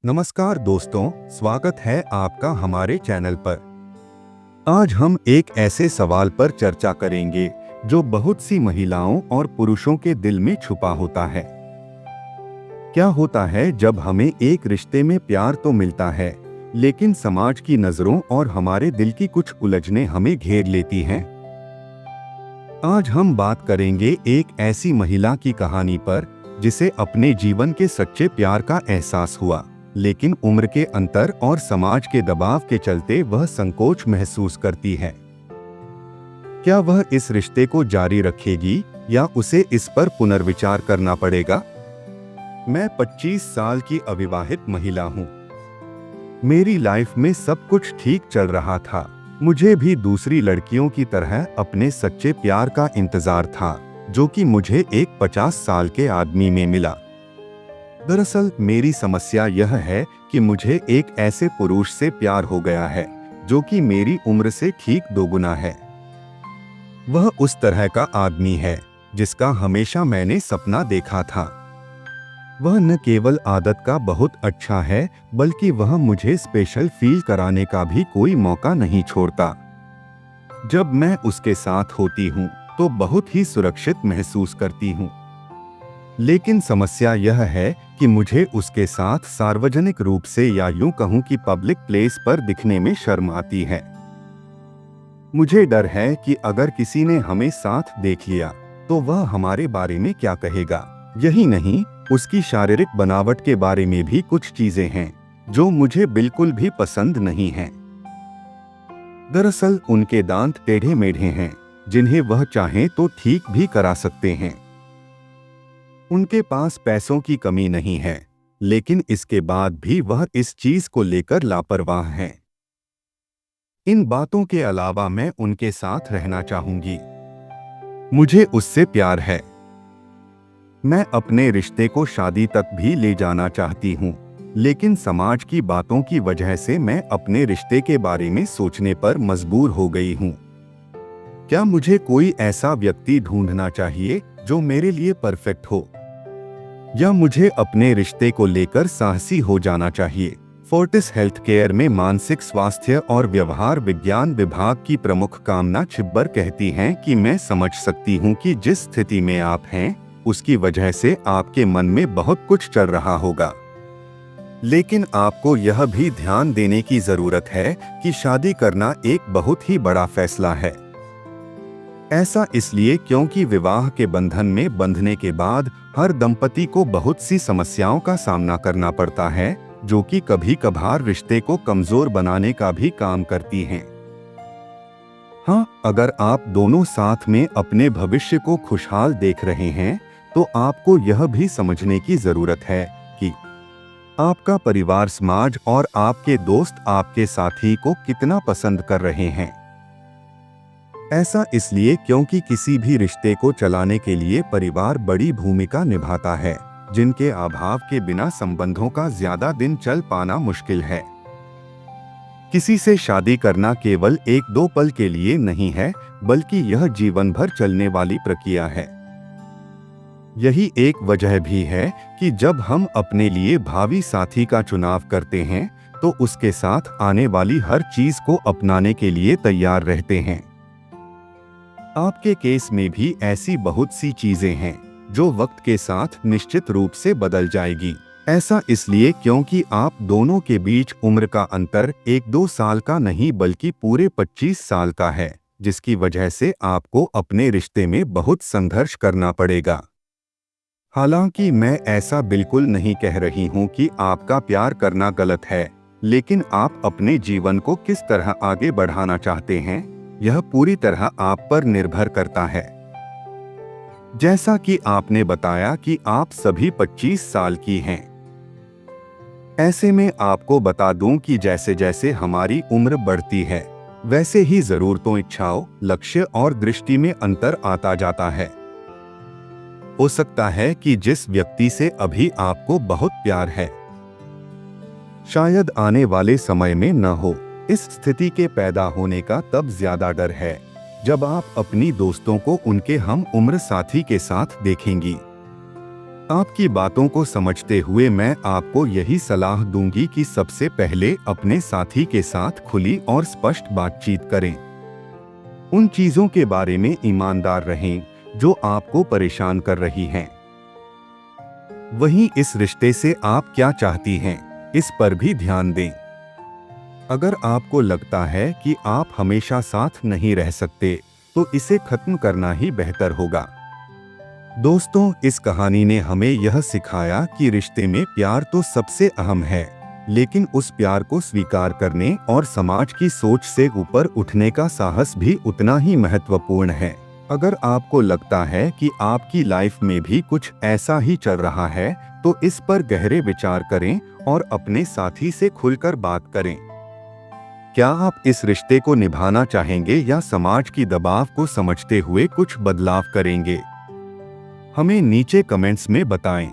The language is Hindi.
नमस्कार दोस्तों, स्वागत है आपका हमारे चैनल पर। आज हम एक ऐसे सवाल पर चर्चा करेंगे जो बहुत सी महिलाओं और पुरुषों के दिल में छुपा होता है। क्या होता है जब हमें एक रिश्ते में प्यार तो मिलता है, लेकिन समाज की नजरों और हमारे दिल की कुछ उलझनें हमें घेर लेती हैं। आज हम बात करेंगे एक ऐसी महिला की कहानी पर जिसे अपने जीवन के सच्चे प्यार का एहसास हुआ, लेकिन उम्र के अंतर और समाज के दबाव के चलते वह संकोच महसूस करती है। क्या वह इस रिश्ते को जारी रखेगी या उसे इस पर पुनर्विचार करना पड़ेगा? मैं 25 साल की अविवाहित महिला हूँ। मेरी लाइफ में सब कुछ ठीक चल रहा था। मुझे भी दूसरी लड़कियों की तरह अपने सच्चे प्यार का इंतजार था, जो कि मुझे एक 50 साल के आदमी में मिला। दरअसल मेरी समस्या यह है कि मुझे एक ऐसे पुरुष से प्यार हो गया है जो कि मेरी उम्र से ठीक दोगुना है। वह उस तरह का आदमी है जिसका हमेशा मैंने सपना देखा था। वह न केवल आदत का बहुत अच्छा है, बल्कि वह मुझे स्पेशल फील कराने का भी कोई मौका नहीं छोड़ता। जब मैं उसके साथ होती हूँ तो बहुत ही सुरक्षित महसूस करती हूँ। लेकिन समस्या यह है कि मुझे उसके साथ सार्वजनिक रूप से या यूं कहूं कि पब्लिक प्लेस पर दिखने में शर्म आती है। मुझे डर है कि अगर किसी ने हमें साथ देख लिया तो वह हमारे बारे में क्या कहेगा। यही नहीं, उसकी शारीरिक बनावट के बारे में भी कुछ चीजें हैं जो मुझे बिल्कुल भी पसंद नहीं हैं। दरअसल उनके दांत टेढ़े मेढ़े हैं, जिन्हें वह चाहें तो ठीक भी करा सकते हैं। उनके पास पैसों की कमी नहीं है, लेकिन इसके बाद भी वह इस चीज को लेकर लापरवाह है। इन बातों के अलावा मैं उनके साथ रहना चाहूंगी। मुझे उससे प्यार है। मैं अपने रिश्ते को शादी तक भी ले जाना चाहती हूँ, लेकिन समाज की बातों की वजह से मैं अपने रिश्ते के बारे में सोचने पर मजबूर हो गई हूँ। क्या मुझे कोई ऐसा व्यक्ति ढूंढना चाहिए जो मेरे लिए परफेक्ट हो, या मुझे अपने रिश्ते को लेकर साहसी हो जाना चाहिए? फोर्टिस हेल्थ केयर में मानसिक स्वास्थ्य और व्यवहार विज्ञान विभाग की प्रमुख कामना छिब्बर कहती हैं कि मैं समझ सकती हूँ कि जिस स्थिति में आप हैं उसकी वजह से आपके मन में बहुत कुछ चल रहा होगा, लेकिन आपको यह भी ध्यान देने की जरूरत है कि शादी करना एक बहुत ही बड़ा फैसला है। ऐसा इसलिए क्योंकि विवाह के बंधन में बंधने के बाद हर दंपति को बहुत सी समस्याओं का सामना करना पड़ता है, जो कि कभी कभार रिश्ते को कमजोर बनाने का भी काम करती हैं। हाँ, अगर आप दोनों साथ में अपने भविष्य को खुशहाल देख रहे हैं तो आपको यह भी समझने की जरूरत है कि आपका परिवार, समाज और आपके दोस्त आपके साथी को कितना पसंद कर रहे हैं। ऐसा इसलिए क्योंकि किसी भी रिश्ते को चलाने के लिए परिवार बड़ी भूमिका निभाता है, जिनके अभाव के बिना संबंधों का ज्यादा दिन चल पाना मुश्किल है। किसी से शादी करना केवल एक दो पल के लिए नहीं है, बल्कि यह जीवन भर चलने वाली प्रक्रिया है। यही एक वजह भी है कि जब हम अपने लिए भावी साथी का चुनाव करते हैं तो उसके साथ आने वाली हर चीज को अपनाने के लिए तैयार रहते हैं। आपके केस में भी ऐसी बहुत सी चीजें हैं जो वक्त के साथ निश्चित रूप से बदल जाएगी। ऐसा इसलिए क्योंकि आप दोनों के बीच उम्र का अंतर 1-2 साल का नहीं बल्कि पूरे 25 साल का है, जिसकी वजह से आपको अपने रिश्ते में बहुत संघर्ष करना पड़ेगा। हालांकि मैं ऐसा बिल्कुल नहीं कह रही हूं कि आपका प्यार करना गलत है, लेकिन आप अपने जीवन को किस तरह आगे बढ़ाना चाहते हैं, यह पूरी तरह आप पर निर्भर करता है। जैसा कि आपने बताया कि आप सभी 25 साल की हैं। ऐसे में आपको बता दूं कि जैसे जैसे हमारी उम्र बढ़ती है, वैसे ही जरूरतों, इच्छाओं, लक्ष्य और दृष्टि में अंतर आता जाता है। हो सकता है कि जिस व्यक्ति से अभी आपको बहुत प्यार है, शायद आने वाले समय में न हो। इस स्थिति के पैदा होने का तब ज्यादा डर है जब आप अपनी दोस्तों को उनके हम उम्र साथी के साथ देखेंगी। आपकी बातों को समझते हुए मैं आपको यही सलाह दूंगी कि सबसे पहले अपने साथी के साथ खुली और स्पष्ट बातचीत करें। उन चीजों के बारे में ईमानदार रहें जो आपको परेशान कर रही हैं। वहीं इस रिश्ते से आप क्या चाहती हैं, इस पर भी ध्यान दें। अगर आपको लगता है कि आप हमेशा साथ नहीं रह सकते, तो इसे खत्म करना ही बेहतर होगा। दोस्तों, इस कहानी ने हमें यह सिखाया कि रिश्ते में प्यार तो सबसे अहम है, लेकिन उस प्यार को स्वीकार करने और समाज की सोच से ऊपर उठने का साहस भी उतना ही महत्वपूर्ण है। अगर आपको लगता है कि आपकी लाइफ में भी कुछ ऐसा ही चल रहा है, तो इस पर गहरे विचार करें और अपने साथी से खुलकर बात करें। क्या आप इस रिश्ते को निभाना चाहेंगे या समाज की दबाव को समझते हुए कुछ बदलाव करेंगे? हमें नीचे कमेंट्स में बताएं।